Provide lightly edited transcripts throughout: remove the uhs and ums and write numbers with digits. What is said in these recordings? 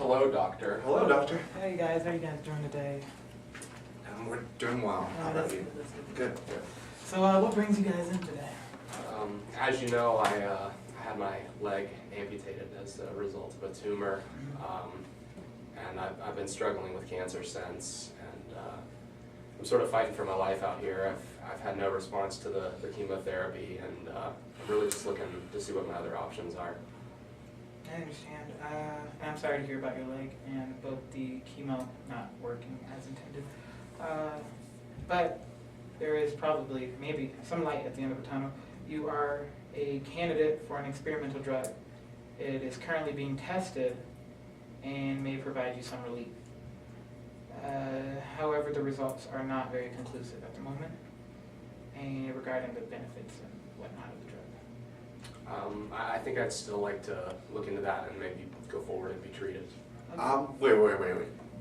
hello, doctor. Hello, doctor. Hey guys, how you guys doing today? We're doing well. How about you? Good. Good. So, what brings you guys in today? As you know, I had my leg amputated as a result of a tumor, and I've been struggling with cancer since, and I'm sort of fighting for my life out here. I've had no response to the chemotherapy, and I'm really just looking to see what my other options are. I understand. I'm sorry to hear about your leg and both the chemo not working as intended. But there is probably, maybe, some light at the end of the tunnel. You are a candidate for an experimental drug. It is currently being tested and may provide you some relief. However, the results are not very conclusive at the moment and regarding the benefits and whatnot of the drug. I think I'd still like to look into that and maybe go forward and be treated. Wait.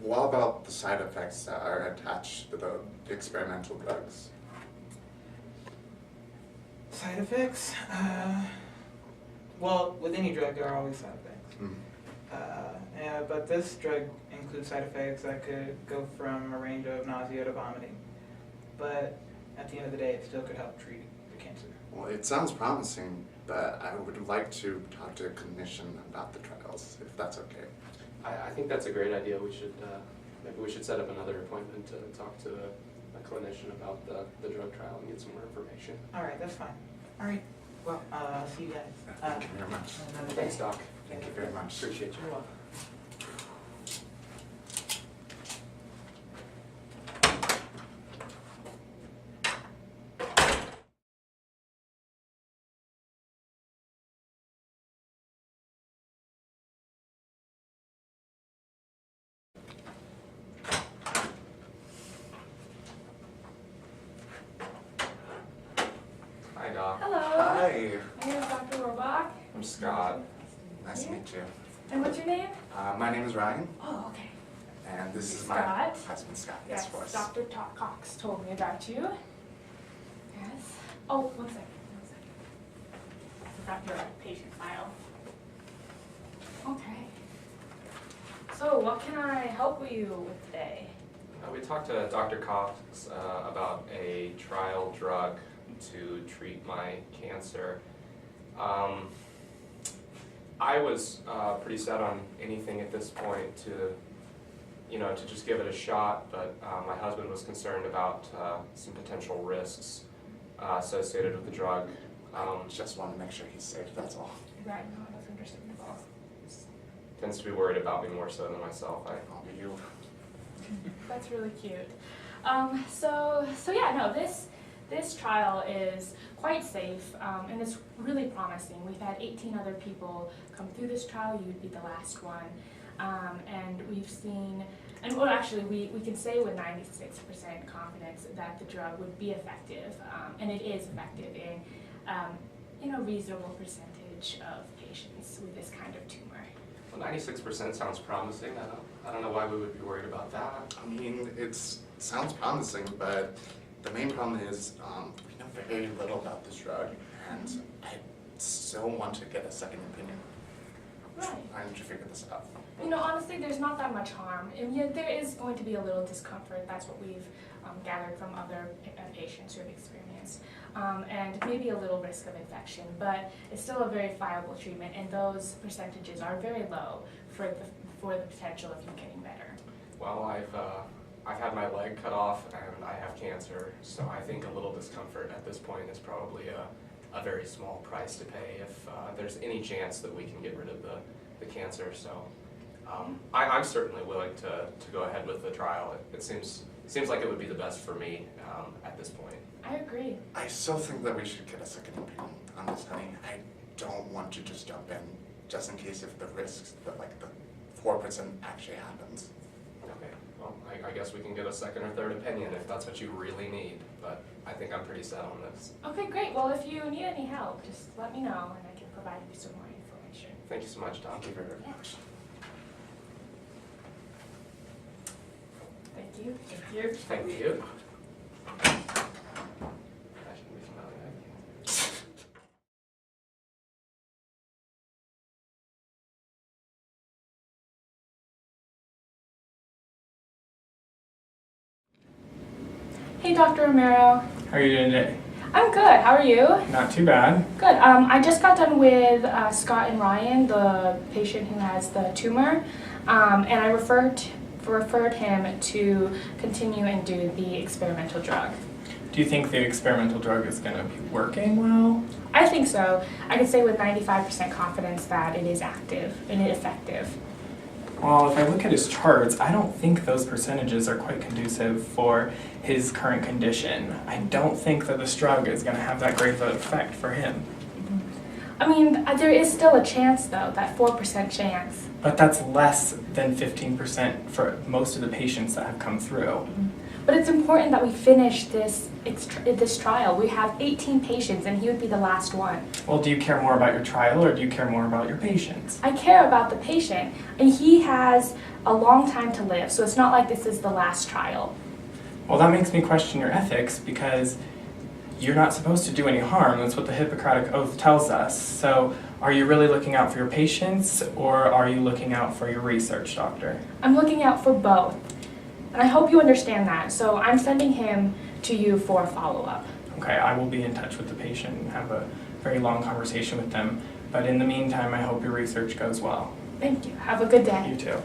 What about the side effects that are attached to the experimental drugs? Side effects? Well, with any drug, there are always side effects. But this drug includes side effects that could go from a range of nausea to vomiting. But at the end of the day, it still could help treat the cancer. Well, it sounds promising, but I would like to talk to a clinician about the trials, if that's okay. I think that's a great idea. Maybe we should set up another appointment to talk to a clinician about the drug trial and get some more information. All right, that's fine. All right. Well, I'll see you guys. Thank you very much. Another day. Thanks, Doc. Thank you very much. Appreciate you. You're welcome. Hi, Doc. Hello. Hi. My name is Dr. Rohrbach. I'm Scott. Nice to meet you. And what's your name? My name is Ryan, Oh, okay. and this is my Scott. husband, Scott. Yes, of course. Dr. Cox told me about you. Yes. Oh, one second. I forgot your patient file. Okay. So, what can I help you with today? We talked to Dr. Cox about a trial drug to treat my cancer. I was pretty set on anything at this point to just give it a shot, but my husband was concerned about some potential risks associated with the drug. Just want to make sure he's safe, that's all. Right, no, that's understandable. Tends to be worried about me more so than myself. I'll be you. That's really cute. So yeah, no, this trial is quite safe, and it's really promising. We've had 18 other people come through this trial. You would be the last one. And we've seen, and well, actually, we can say with 96% confidence that the drug would be effective, and it is effective in a reasonable percentage of patients with this kind of tumor. Well, 96% sounds promising. I don't know why we would be worried about that. I mean, it sounds promising, but the main problem is we know very little about this drug, and I still want to get a second opinion. Right. Trying to figure this out. Honestly, there's not that much harm. And yet there is going to be a little discomfort. That's what we've gathered from other patients who have experienced. And maybe a little risk of infection, but it's still a very viable treatment, and those percentages are very low for the potential of you getting better. Well, I've had my leg cut off and I have cancer, so I think a little discomfort at this point is probably a very small price to pay if there's any chance that we can get rid of the cancer. So I'm certainly willing to go ahead with the trial. It seems like it would be the best for me at this point. I agree. I still think that we should get a second opinion on this, honey. I don't want to just jump in, just in case if the risks, the 4% actually happens. Okay, well, I guess we can get a second or third opinion if that's what you really need, but I think I'm pretty set on this. Okay, great. Well, if you need any help, just let me know and I can provide you some more information. Thank you so much, Doc. Thank you very much. Thank you. Thank you. Thank you. Hey, Dr. Romero. How are you doing today? I'm good. How are you? Not too bad. Good. I just got done with Scott and Ryan, the patient who has the tumor, and I referred him to continue and do the experimental drug. Do you think the experimental drug is going to be working well? I think so. I can say with 95% confidence that it is active and effective. Well, if I look at his charts, I don't think those percentages are quite conducive for his current condition. I don't think that this drug is going to have that great of an effect for him. I mean, there is still a chance, though, that 4% chance. But that's less than 15% for most of the patients that have come through. But it's important that we finish this trial. We have 18 patients, and he would be the last one. Well, do you care more about your trial or do you care more about your patients? I care about the patient, and he has a long time to live, so it's not like this is the last trial. Well, that makes me question your ethics because you're not supposed to do any harm. That's what the Hippocratic Oath tells us. So are you really looking out for your patients or are you looking out for your research, doctor? I'm looking out for both, and I hope you understand that. So I'm sending him to you for a follow-up. Okay, I will be in touch with the patient and have a very long conversation with them. But in the meantime, I hope your research goes well. Thank you. Have a good day. You too.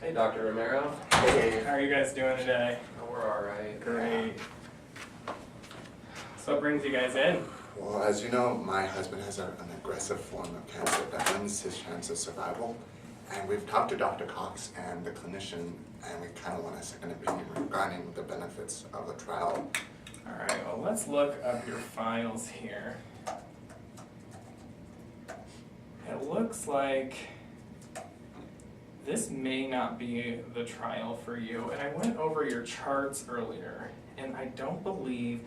Hey, Dr. Romero. Hey. How are you guys doing today? Oh, we're all right. Great. So what brings you guys in? Well, as you know, my husband has an aggressive form of cancer that limits his chance of survival. And we've talked to Dr. Cox and the clinician, and we kind of want a second opinion regarding the benefits of the trial. All right, well, let's look up your files here. It looks like this may not be the trial for you. And I went over your charts earlier, and I don't believe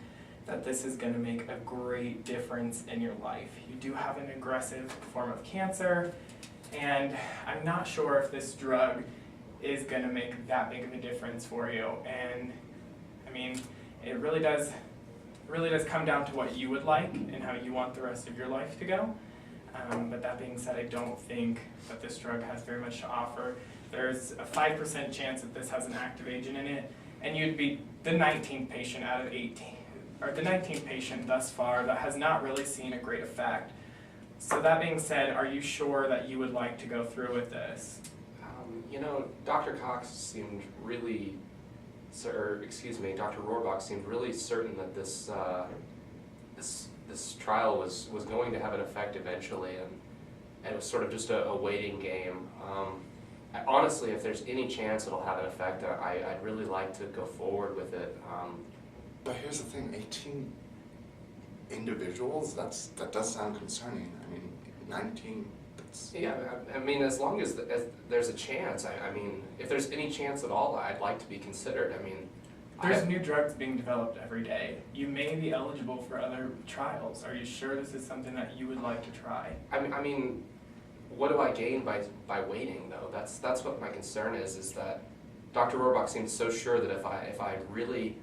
that this is going to make a great difference in your life. You do have an aggressive form of cancer, and I'm not sure if this drug is going to make that big of a difference for you. And I mean, it really does come down to what you would like and how you want the rest of your life to go. But that being said, I don't think that this drug has very much to offer. There's a 5% chance that this has an active agent in it, and you'd be the 19th patient out of 18, or the 19th patient thus far that has not really seen a great effect. So that being said, are you sure that you would like to go through with this? You know, Dr. Cox seemed really, Dr. Rohrbach seemed really certain that this trial was going to have an effect eventually, and it was sort of just a waiting game. Honestly, if there's any chance it'll have an effect, I'd really like to go forward with it. But here's the thing, 18 individuals, that does sound concerning. I mean, 19, that's... Yeah, I mean, as long as there's a chance, I mean, if there's any chance at all, I'd like to be considered. I mean, There's new drugs being developed every day. You may be eligible for other trials. Are you sure this is something that you would like to try? I mean, what do I gain by waiting though? That's what my concern is that Dr. Rohrbach seems so sure that if I really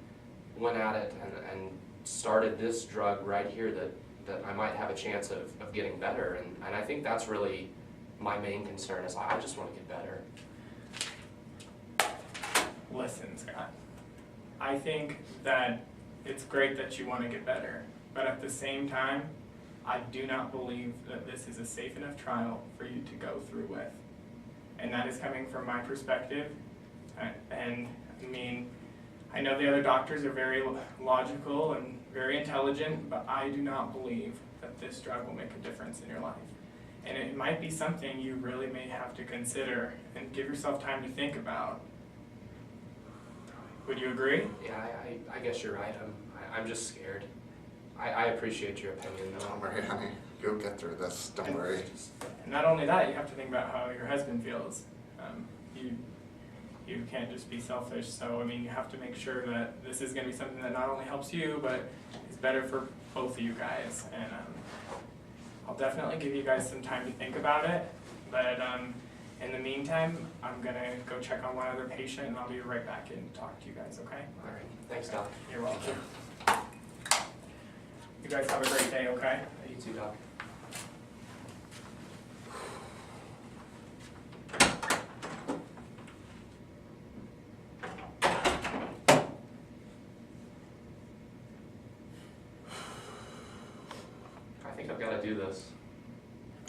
went at it and started this drug right here that I might have a chance of getting better, and I think that's really my main concern is I just want to get better. Listen, Scott. I think that it's great that you want to get better, but at the same time, I do not believe that this is a safe enough trial for you to go through with. And that is coming from my perspective. And I mean, I know the other doctors are very logical and very intelligent, but I do not believe that this drug will make a difference in your life. And it might be something you really may have to consider and give yourself time to think about. Would you agree? Yeah, I guess you're right. I'm just scared. I appreciate your opinion though. Don't worry, honey. You'll get through this. Don't worry. And not only that, you have to think about how your husband feels. You can't just be selfish. So, I mean, you have to make sure that this is going to be something that not only helps you, but is better for both of you guys. And I'll definitely give you guys some time to think about it. But In the meantime, I'm gonna go check on one other patient and I'll be right back and talk to you guys, okay? All right, thanks, Doc. You're welcome. You guys have a great day, okay? You too, Doc. I think I've got to do this.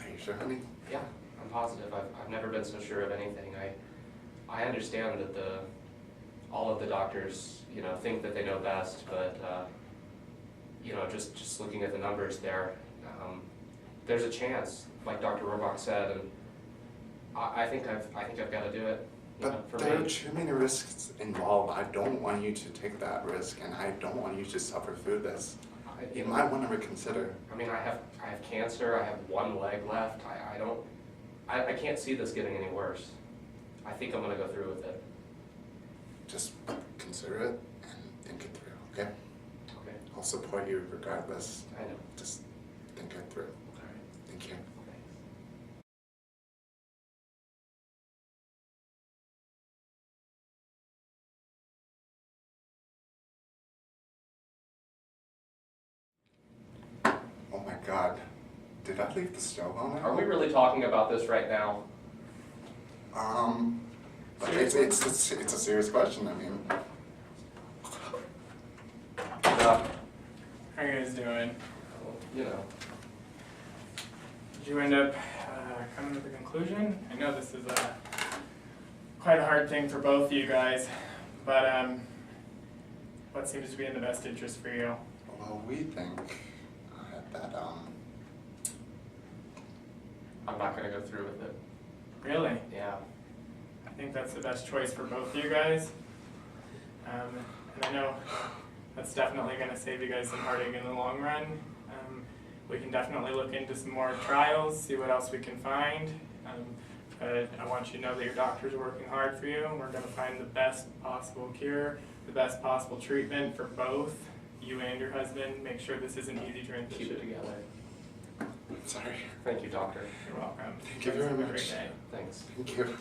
Are you sure, honey? Yeah, I'm positive. I've never been so sure of anything. I understand that all of the doctors, think that they know best, but, just looking at the numbers there, there's a chance, like Dr. Rohrbach said, and I think I've got to do it. But For there are me. too many risks involved. I don't want you to take that risk, and I don't want you to suffer through this. You might want to reconsider. I mean, I have cancer. I have one leg left. I can't see this getting any worse. I think I'm gonna go through with it. Just consider it and think it through, okay? Okay. I'll support you regardless. I know. Just think it through. All right. Thank you. Thanks. Oh my God, did I leave the stove on? Are we really talking about this right now? But it's a serious question. I mean, No. How are you guys doing? Well, Did you end up coming to the conclusion? I know this is quite a hard thing for both of you guys, but what seems to be in the best interest for you? well, we think that I'm not gonna go through with it. Really? Yeah. I think that's the best choice for both of you guys. And I know that's definitely going to save you guys some heartache in the long run. We can definitely look into some more trials, see what else we can find. But I want you to know that your doctors are working hard for you, and we're going to find the best possible cure, the best possible treatment for both you and your husband. Make sure this is an easy transition. Keep it together. sorry. Thank you, doctor. You're welcome. Thank you Guys, very have a much. great day. Thanks. Thank you.